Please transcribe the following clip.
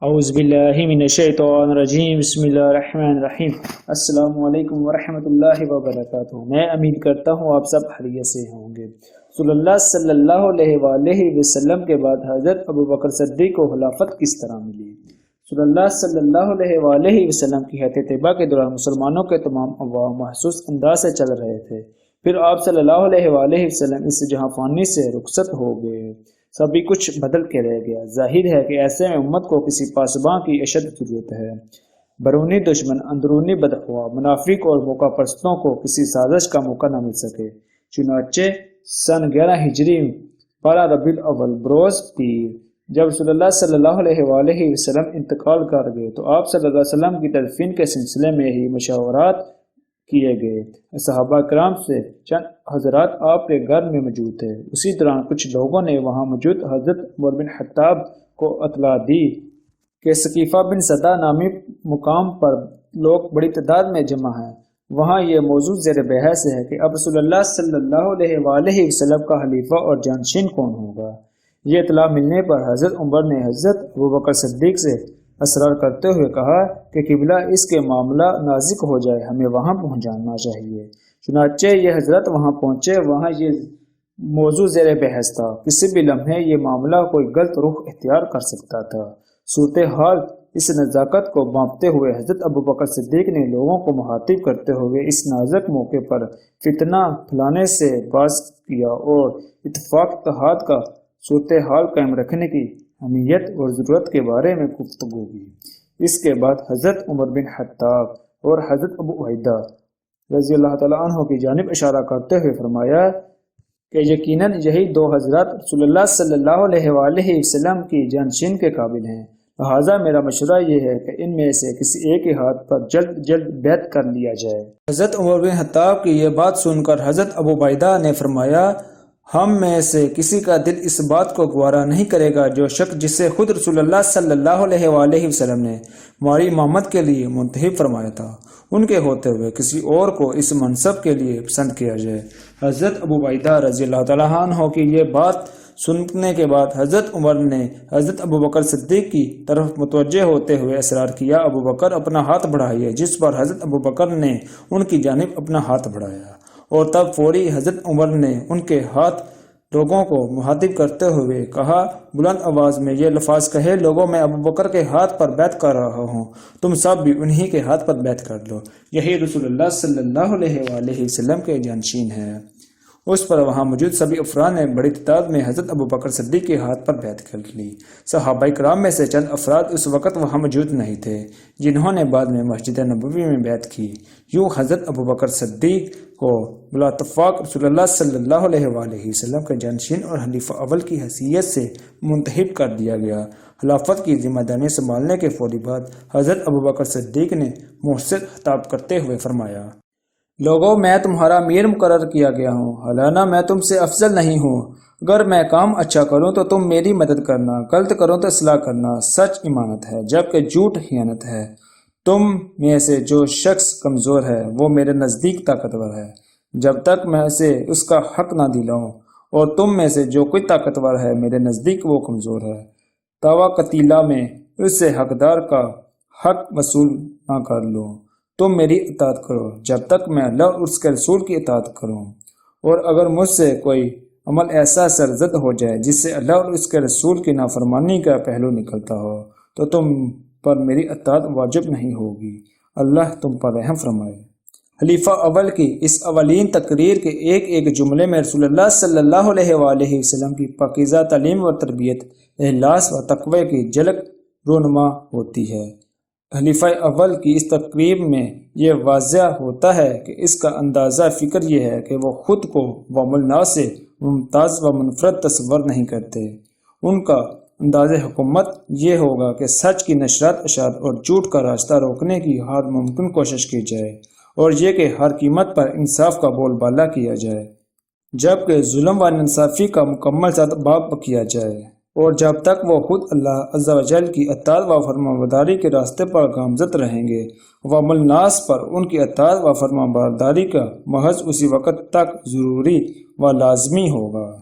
اعوذ باللہ من الشیطان الرجیم بسم اللہ الرحمن الرحیم السلام علیکم ورحمۃ اللہ وبرکاتہ۔ میں امید کرتا ہوں آپ سب خیریت سے ہوں گے۔ صلی اللہ علیہ وآلہ وسلم کے بعد حضرت ابو بکر صدیق کو خلافت کس طرح ملی؟ صلی اللہ علیہ وآلہ وسلم کی حیات طیبہ کے دوران مسلمانوں کے تمام عوام محسوس انداز سے چل رہے تھے۔ پھر آپ صلی اللہ علیہ وآلہ وسلم اس جہاں فانی سے رخصت ہو گئے، سبھی کچھ بدل کے رہ گیا۔ ظاہر ہے کہ ایسے میں امت کو کسی پاسباں کی اشد ضرورت ہے۔ بیرونی دشمن، اندرونی بدخواہ، منافق اور موقع پرستوں کو کسی سازش کا موقع نہ مل سکے۔ چنانچہ سن 11 ہجری 12 ربیع الاول بروز پیر جب صلی اللہ علیہ وآلہ وسلم انتقال کر گئے تو آپ صلی اللہ علیہ وسلم کی تدفین کے سلسلے میں ہی مشاورات کیے گئے۔ صحابہ کرام سے چند حضرات آپ کے گھر میں موجود تھے۔ اسی دوران کچھ لوگوں نے وہاں موجود حضرت عمر بن خطاب کو اطلاع دی کہ ثقیفہ بن صدا نامی مقام پر لوگ بڑی تعداد میں جمع ہیں۔ وہاں یہ موضوع زیر بحث ہے کہ اب رسول اللہ صلی اللہ علیہ وآلہ وسلم کا خلیفہ اور جانشین کون ہوگا۔ یہ اطلاع ملنے پر حضرت عمر نے حضرت ابو بکر صدیق سے اصرار کرتے ہوئے کہا کہ قبلہ اس کے معاملہ نازک ہو جائے، ہمیں وہاں پہنچ جانا چاہیے۔ چنانچہ یہ حضرت وہاں پہنچے۔ وہاں یہ موضوع زیر بحث تھا۔ کسی بھی لمحے یہ معاملہ کوئی غلط رخ اختیار کر سکتا تھا۔ صورتحال اس نزاکت کو بانپتے ہوئے حضرت ابو بکر صدیق نے لوگوں کو مخاطب کرتے ہوئے اس نازک موقع پر فتنہ پھیلانے سے باز کیا اور اتفاق اتحاد کا صورتحال قائم رکھنے کی اہمیت اور ضرورت کے بارے میں گفتگو کی۔ اس کے بعد حضرت عمر بن خطاب اور حضرت ابو عبیدہ رضی اللہ تعالیٰ عنہ کی جانب اشارہ کرتے ہوئے فرمایا کہ یقیناً یہی دو حضرات رسول اللہ صلی اللہ علیہ وآلہ وسلم کی جانشین کے قابل ہیں، لہٰذا میرا مشورہ یہ ہے کہ ان میں سے کسی ایک کے ہاتھ پر جلد جلد بیعت کر لیا جائے۔ حضرت عمر بن خطاب کی یہ بات سن کر حضرت ابو عبیدہ نے فرمایا، ہم میں سے کسی کا دل اس بات کو گوارا نہیں کرے گا جو شخص جسے خود رسول اللہ صلی اللہ علیہ وآلہ وسلم نے ہماری امامت کے لیے منتخب فرمایا تھا، ان کے ہوتے ہوئے کسی اور کو اس منصب کے لیے پسند کیا جائے۔ حضرت ابو عبیدہ رضی اللہ تعالیٰ عنہ کی یہ بات سننے کے بعد حضرت عمر نے حضرت ابو بکر صدیق کی طرف متوجہ ہوتے ہوئے اصرار کیا، ابو بکر اپنا ہاتھ بڑھائیے، جس پر حضرت ابو بکر نے ان کی جانب اپنا ہاتھ بڑھایا اور تب فوری حضرت عمر نے ان کے ہاتھ لوگوں کو مخاطب کرتے ہوئے کہا، بلند آواز میں یہ لفظ کہے، لوگوں میں ابو بکر کے ہاتھ پر بیعت کر رہا ہوں، تم سب بھی انہی کے ہاتھ پر بیعت کر لو، یہی رسول اللہ صلی اللہ علیہ وآلہ وسلم کے جانشین ہے۔ اس پر وہاں موجود سبھی افراد نے بڑی تعداد میں حضرت ابو بکر صدیق کے ہاتھ پر بیعت کر لی۔ صحابہ کرام میں سے چند افراد اس وقت وہاں موجود نہیں تھے جنہوں نے بعد میں مسجد نبوی میں بیعت کی۔ یوں حضرت ابو بکر صدیق کو بلا اتفاق رسول اللہ صلی اللہ علیہ وآلہ وسلم کے جانشین اور خلیفہ اول کی حیثیت سے منتخب کر دیا گیا۔ خلافت کی ذمہ داری سنبھالنے کے فوری بعد حضرت ابو بکر صدیق نے محسن خطاب کرتے ہوئے فرمایا، لوگوں میں تمہارا امیر مقرر کیا گیا ہوں، حالانہ میں تم سے افضل نہیں ہوں۔ اگر میں کام اچھا کروں تو تم میری مدد کرنا، غلط کروں تو اصلاح کرنا۔ سچ امانت ہے جبکہ جھوٹ خیانت ہے۔ تم میں سے جو شخص کمزور ہے وہ میرے نزدیک طاقتور ہے جب تک میں اسے اس کا حق نہ دلاؤں، اور تم میں سے جو کوئی طاقتور ہے میرے نزدیک وہ کمزور ہے۔ دعویٰ قتیلہ میں اس سے حقدار کا حق وصول نہ کر لوں۔ تم میری اطاعت کرو جب تک میں اللہ اور اس کے رسول کی اطاعت کروں، اور اگر مجھ سے کوئی عمل ایسا سرزد ہو جائے جس سے اللہ اور اس کے رسول کی نافرمانی کا پہلو نکلتا ہو تو تم پر میری اطاعت واجب نہیں ہوگی۔ اللہ تم پر رحم فرمائے۔ خلیفہ اول کی اس اولین تقریر کے ایک ایک جملے میں رسول اللہ صلی اللہ علیہ وآلہ وسلم کی پاکیزہ تعلیم و تربیت، اخلاص و تقوی کی جھلک رونما ہوتی ہے۔ خلیفہ اول کی اس تقریب میں یہ واضح ہوتا ہے کہ اس کا اندازہ فکر یہ ہے کہ وہ خود کو عوام الناس سے ممتاز و منفرد تصور نہیں کرتے۔ ان کا انداز حکومت یہ ہوگا کہ سچ کی نشرات اشاعت اور جھوٹ کا راستہ روکنے کی ہر ممکن کوشش کی جائے، اور یہ کہ ہر قیمت پر انصاف کا بول بالا کیا جائے، جبکہ ظلم و ناانصافی کا مکمل ساتھ کیا جائے، اور جب تک وہ خود اللہ عز و جل کی اطاعت و فرمانبرداری کے راستے پر گامزن رہیں گے، عوام الناس پر ان کی اطاعت و فرمانبرداری کا محض اسی وقت تک ضروری و لازمی ہوگا۔